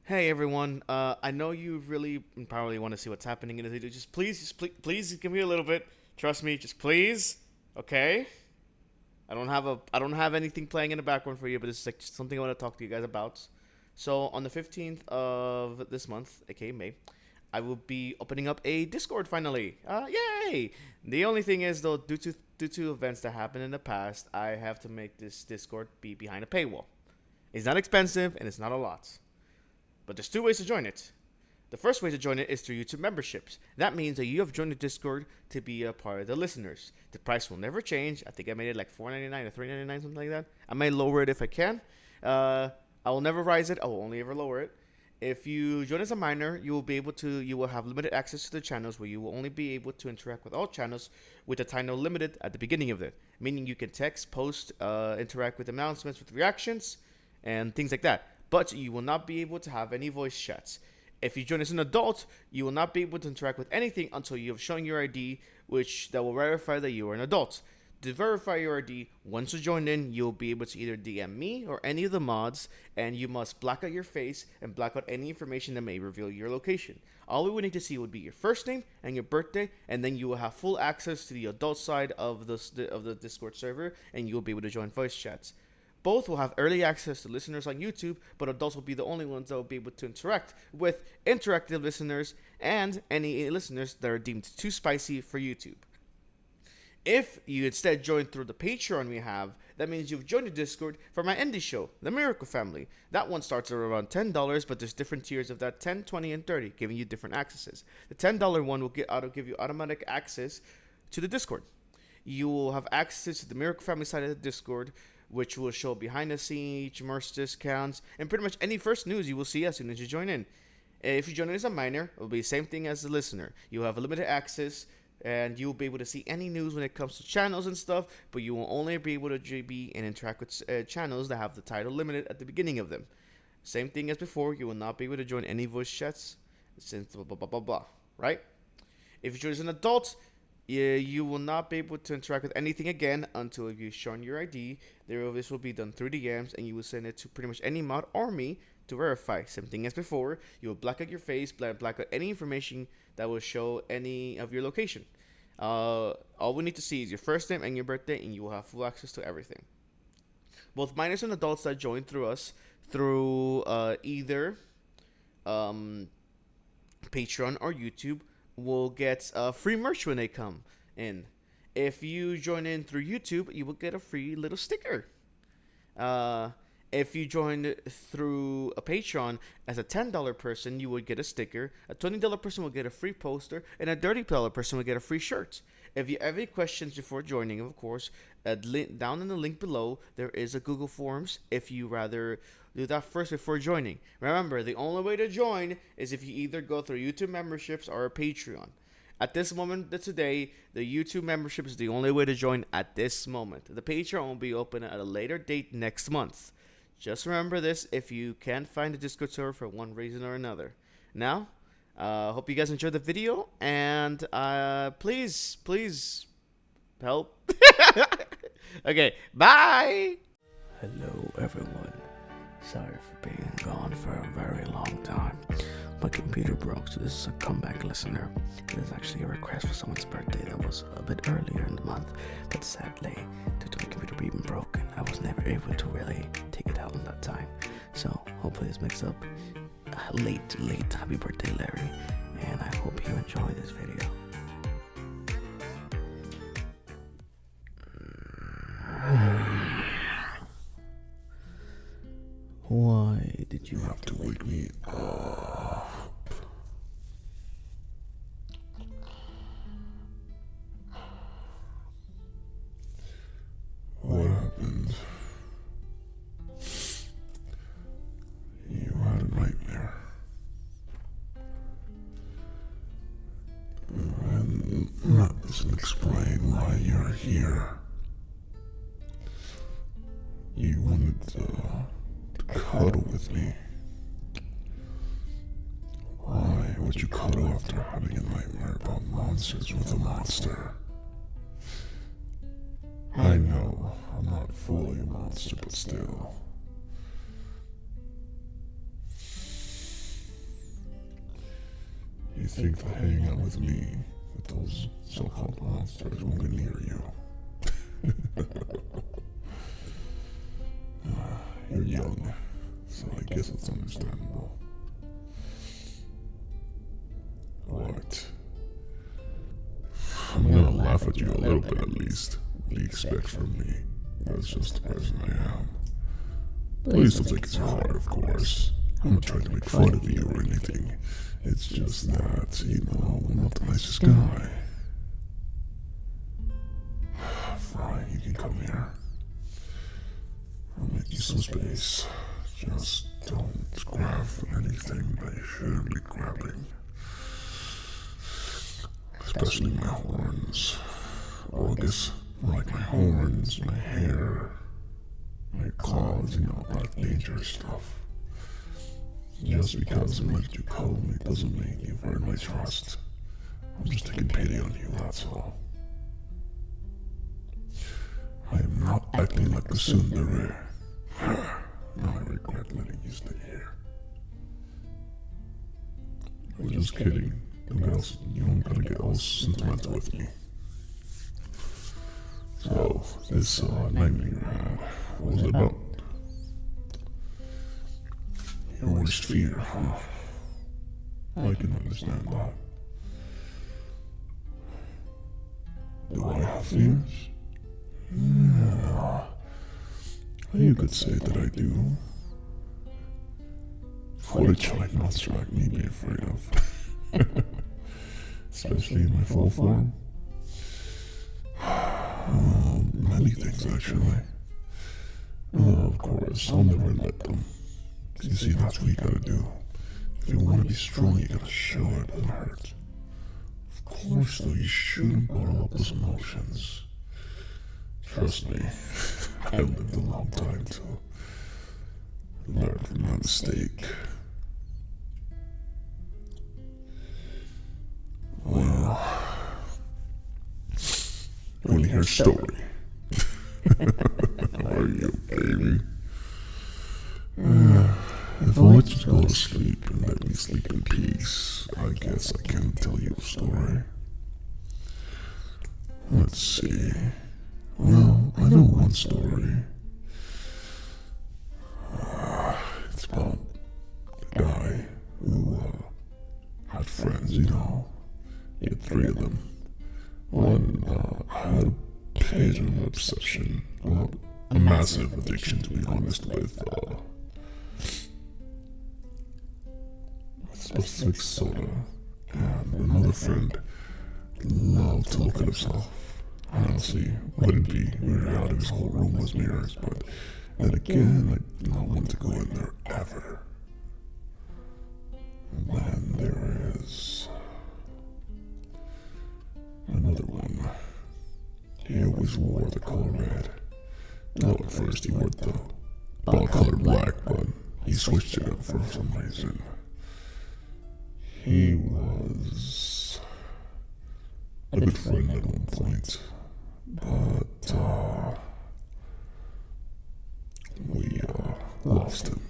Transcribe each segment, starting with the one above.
Hey everyone, I know you really probably want to see what's happening in the video. Please give me a little bit. Trust me, just please. Okay? I don't have anything playing in the background for you, but it's like something I want to talk to you guys about. So on the 15th of this month, aka May, I will be opening up a Discord finally. Yay! The only thing is though, due to events that happened in the past, I have to make this Discord be behind a paywall. It's not expensive and it's not a lot. But there's two ways to join it. The first way to join it is through YouTube memberships. That means that you have joined the Discord to be a part of the listeners. The price will never change. I think I made it like $4.99 or $3.99, something like that. I may lower it if I can. I will never rise it. I will only ever lower it. If you join as a minor, you will have limited access to the channels where you will only be able to interact with all channels with the title limited at the beginning of it. Meaning you can text, post, interact with announcements, with reactions, and things like that. But you will not be able to have any voice chats. If you join as an adult, you will not be able to interact with anything until you have shown your ID, which that will verify that you are an adult. To verify your ID, once you join in, you'll be able to either DM me or any of the mods, and you must black out your face and black out any information that may reveal your location. All we would need to see would be your first name and your birthday, and then you will have full access to the adult side of the Discord server, and you will be able to join voice chats. Both will have early access to listeners on YouTube, but adults will be the only ones that will be able to interact with interactive listeners and any listeners that are deemed too spicy for YouTube. If you instead join through the Patreon we have, that means you've joined the Discord for my indie show, The Miracle Family. That one starts at around $10, but there's different tiers of that, 10, 20, and 30, giving you different accesses. The $10 one will give you automatic access to the Discord. You will have access to the Miracle Family side of the Discord, which will show behind the scenes, merch discounts, and pretty much any first news you will see as soon as you join in. If you join in as a minor, it will be the same thing as the listener. You will have limited access, and you will be able to see any news when it comes to channels and stuff, but you will only be able to be and interact with channels that have the title limited at the beginning of them. Same thing as before, you will not be able to join any voice chats, since blah blah blah blah blah, right? If you join as an adult, you will not be able to interact with anything again until you've shown your ID. This will be done through DMs, and you will send it to pretty much any mod or me to verify. Same thing as before. You will black out your face, black out any information that will show any of your location. All we need to see is your first name and your birthday, and you will have full access to everything. Both minors and adults that join through us through either Patreon or YouTube will get free merch when they come in. If you join in through YouTube, you will get a free little sticker. If you join through a Patreon as a $10 person, you would get a sticker. A $20 person will get a free poster, and a $30 person will get a free shirt. If you have any questions before joining, of course, down in the link below, there is a Google Forms if you rather do that first before joining. Remember, the only way to join is if you either go through YouTube memberships or a Patreon. At this moment today, the YouTube membership is the only way to join at this moment. The Patreon will be open at a later date next month. Just remember this if you can't find the Discord server for one reason or another. Now, hope you guys enjoyed the video, and please help. Okay, bye. Hello everyone. Sorry for being gone for a very long time. My computer broke, so this is a comeback listener. It is actually a request for someone's birthday that was a bit earlier in the month, but sadly, due to my computer being broken, I was never able to really take it out in that time. So hopefully this makes up a late happy birthday, Larry, and I hope you enjoy this video. Why did you have to wake me up? What happened? You had a nightmare. And that doesn't explain why you're here. You wanted to cuddle with me. Why would you cuddle after having a nightmare about monsters with a monster? I know I'm not fully a monster, but still. You think that hanging out with me, with those so-called monsters, won't get near you. You're young, so I guess it's understandable. What? I'm gonna laugh at you a little bit at least. What do you expect from me? That's just the person I am. Please don't take it too hard, of course. I'm not trying to make fun of you or anything. It's just that, I'm not the nicest guy. Fine, you can come here. I'll make you some space. Just don't grab anything that you shouldn't be grabbing. Especially my horns. Well, I guess like my horns, my hair, my claws, that dangerous stuff. Just because I'm letting you cuddle me doesn't mean you've earned my trust. I'm just taking pity on you, that's all. I am not acting like a tsundere. Now I regret letting you stay here. I was just kidding. You don't gotta get all sentimental with me. So, this nightmare you had, what was it about? Your worst fear, huh? I can understand that. Do I have fears? Yeah. You could say that I do. What a giant monster like me be afraid of. Especially in my full form. Many things, actually. Of course, I'll never let them. You see, that's what you gotta do. If you want to be strong, you gotta show it doesn't hurt. Of course, though, you shouldn't bottle up those emotions. Trust me, I've lived a long time to learn from my mistake. Well, you want to hear a story? Are you, baby? If I let you go to sleep and let me sleep in peace, I guess I can tell you a story. Let's see. Well, I know one story. It's about a guy who had friends, He had 3 of them. One had a pagan obsession, well, a massive addiction, to be honest, with specific soda. And another friend loved to look at himself. Honestly, wouldn't be weirded out if his whole room was mirrors, but then again, I did not want to go in there ever. And then there is another one. He always wore the color red. No, at first he wore the ball color black, but he switched it up for some reason. He was a good friend at one point, but we lost him.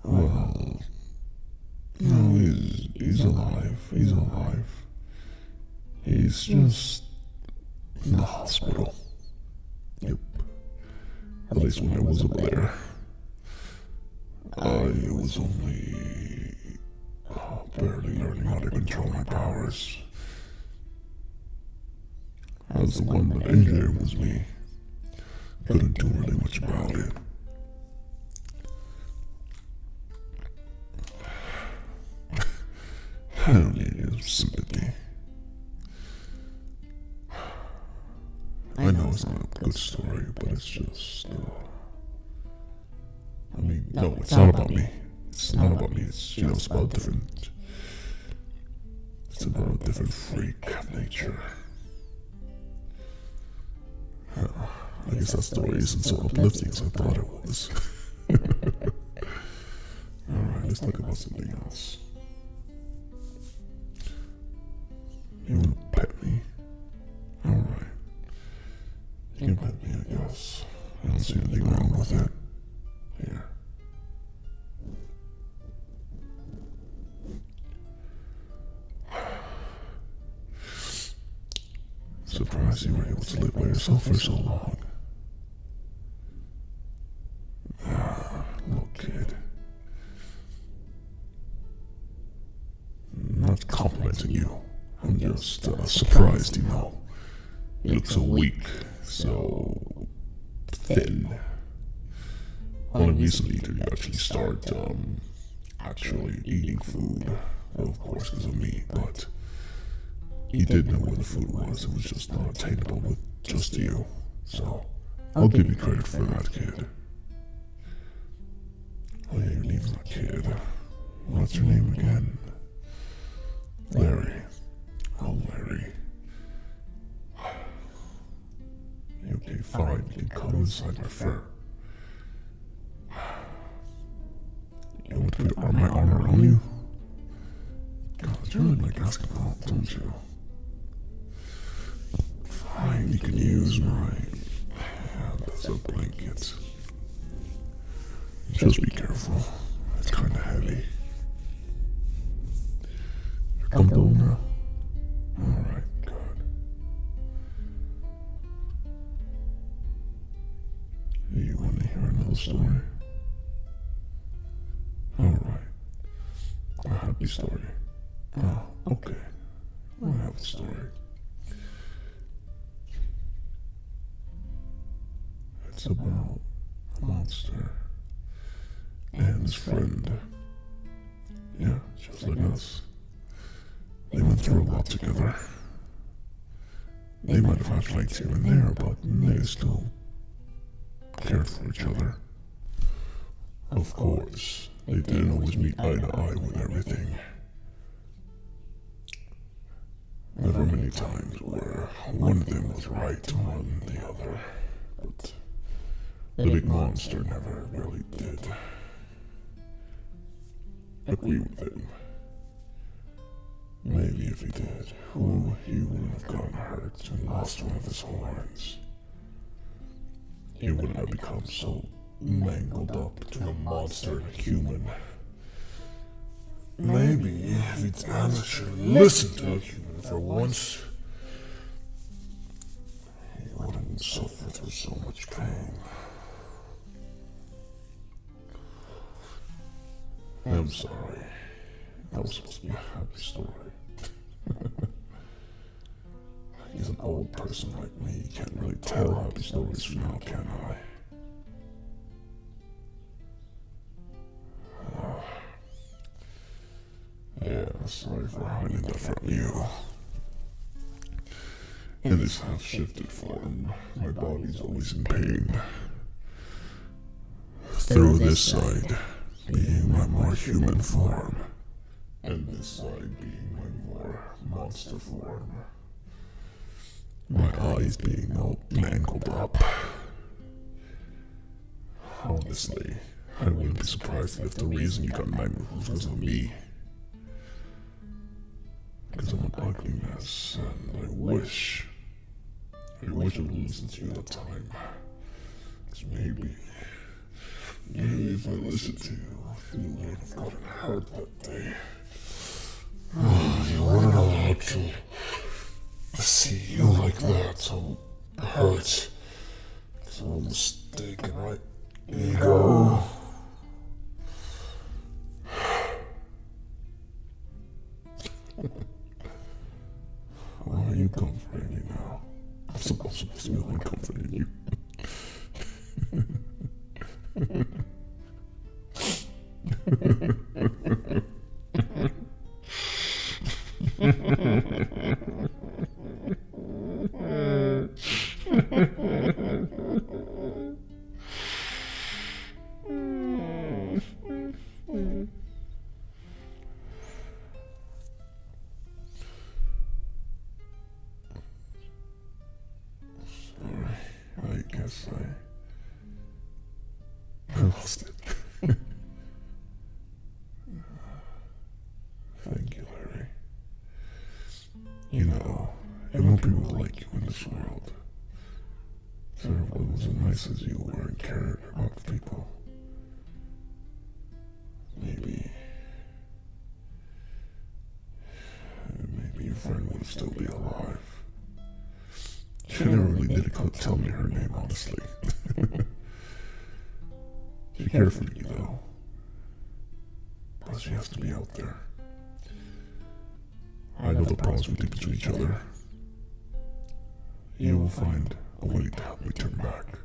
Well, no, he's alive. He's alive. He's just in the hospital. Yep. At least when I was up there. I was only barely learning how to control my powers. As the one that injured him was me. Couldn't do really much about it. I don't need your sympathy. I know it's not a good story, but it's just, no, it's not about me. It's not about me. It's about different. It's about a different freak of nature. I guess that story isn't so uplifting as I thought it was. Alright, let's talk about something else. You wanna pet me? Alright. You can pet me, I guess. I don't see anything wrong with it. Here. surprised you were able to live by yourself for so long. Look, kid. I'm not complimenting you. I'm just surprised, you know. You look so weak, so thin. Only recently did you actually start actually eating food. Well, of course, because of me, but you did know where the food was. It was just not attainable with just you. So I'll give you credit for that, kid. Oh yeah, your name's not Kid. What's your name again? Larry. Oh, Larry. You okay? Fine. You can cuddle inside my fur. You want to put my arm around you? God, you really like asking out, don't you? Fine, you can use my hand as a blanket. Just be careful. It's kind of heavy. You're comfortable now? Alright, good. You want to hear another story? Alright. A happy story. Oh, okay. I have a story. It's about a monster and his friend. Yeah, just like us. They went through a lot together. They might have had fights here and there, but they still cared for each other. Of course, they didn't always meet eye to eye with everything. There were many times where one of them was right more than the other, but the big monster never really did agree with him. Maybe if he did, he wouldn't have gotten hurt and lost one of his horns. He wouldn't have become so mangled up between a monster and a human. Maybe if he'd actually listened to a human for once, he wouldn't suffer through so much pain. I'm sorry. That was supposed to be a happy story. He's an old person like me. Can't really tell happy stories from now, can I? Yeah, sorry for hiding that from you. In this half-shifted form, my body's always in pain. Through this side being my more human form, and this side being my more monster form. My eyes being all mangled up. Honestly, I wouldn't be surprised if the reason you got mangled was because of me. Because I'm an ugly mess, and I wish I would listen to you at the time. Because maybe if I listened to you, you wouldn't have gotten hurt that day. You weren't allowed to see you like that, so hurt. So mistaken, right? Ego. Why are you comforting me now? I'm supposed to be the one comforting you. I guess I lost it. Thank you, Larry. You know, everyone people like you in this world. So everyone was as nice as you were and cared about the people. Maybe your friend would still be alive. tell me her name, honestly. She cares for you, though. But she has to be out there. I know the problems we take between each other. You will find a way to help me turn back.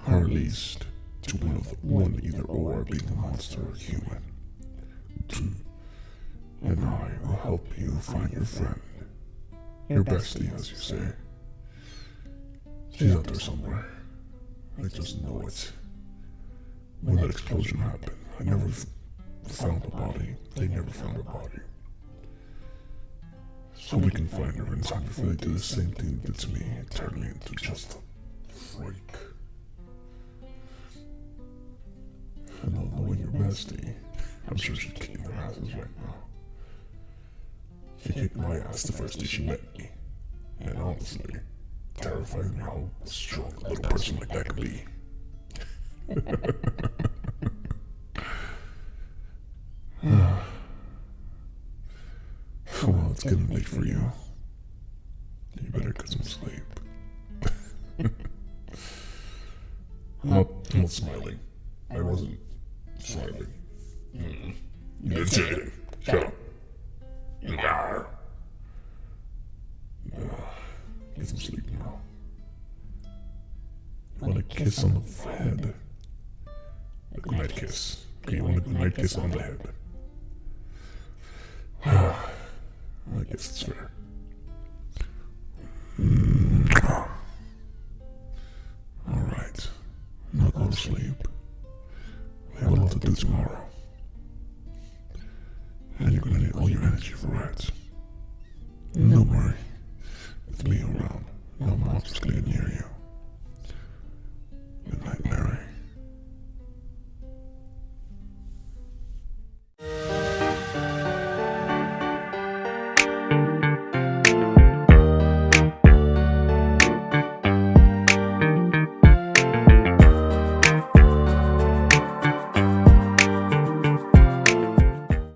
Or at least to one either or, being a monster or human. And I will help you find your friend. Your bestie, as you say. She's out there somewhere. I just know it. When that explosion happened, I never found a body. They never found a body. So we can find her in time before they do the same thing they did to me and turn me into just a freak. And knowing your bestie, I'm sure she's kicking their asses right now. She kicked my ass the first day she met me. And honestly, terrified me how strong a little person like that can be. Well, it's getting late for you. You better get some sleep. I'm not smiling. I wasn't smiling. You didn't say anything. Shut up. Get some sleep now. You want a kiss on the head? A goodnight kiss. Okay, you want a goodnight kiss on the head? I guess it's fair. Alright. Now go to sleep. We have a lot to do tomorrow. And you're gonna need all your energy for it. Don't worry. With me around, no monster's gonna get near you.